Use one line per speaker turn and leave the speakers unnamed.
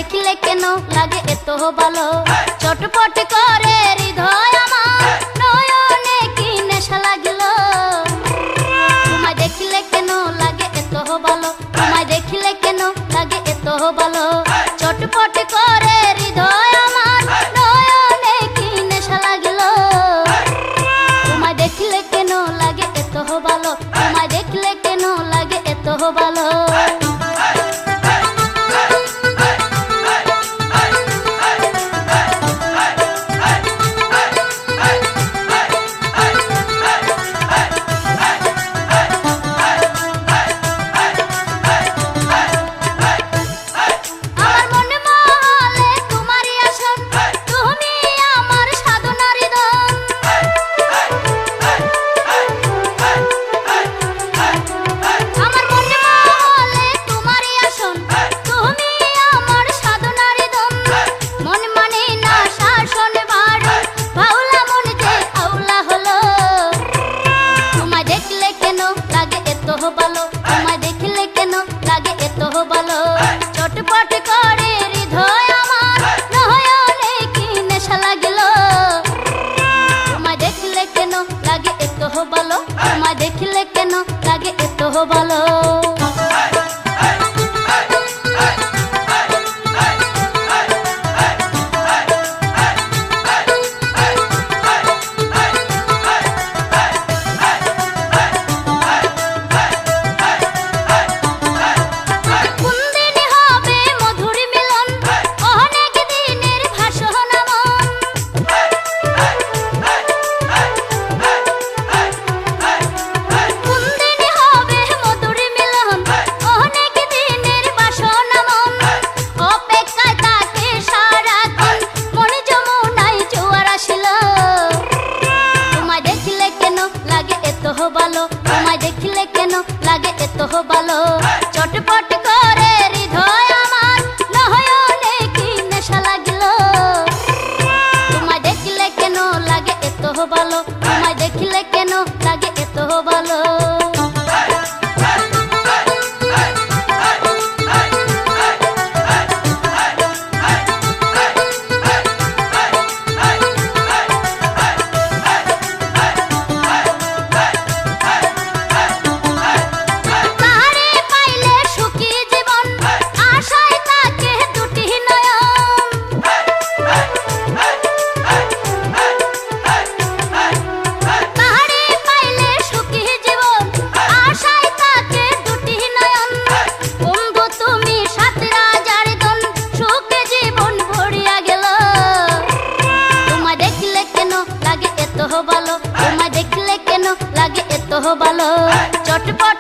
দেখলে কেন লাগে এত ভালো, চটপট করে হৃদয় আমার, নয়নে কি নেশা লাগিল। তোমায় দেখলে কেন লাগে এত ভালো, তোমায় দেখলে কেন লাগে এত ভালো, চটপট করে হৃদয় আমার, নয়নে কি নেশা লাগিল। তোমায় দেখলে কেন লাগে এত ভালো, তোমায় দেখলে কেন লাগে এত ভালো। তোমায় দেখলে কেন লাগে এত ভালো, চটপট করে হৃদয় আমার, নয়নে কি নেশা লাগিল। তোমায় দেখলে কেন লাগে এত ভালো, তোমায় দেখলে কেন লাগে এত ভালো। ভালো, তোমায় দেখলে কেন লাগে এত ভালো, চটপট করে হৃদয় আমার, নয়নে কি নেশা লাগিল। তোমায় দেখলে কেন লাগে এত ভালো, তোমায় দেখলে কেন লাগে এত ভালো। ভালো, তোমায় দেখলে কেন লাগে এত ভালো, চটপট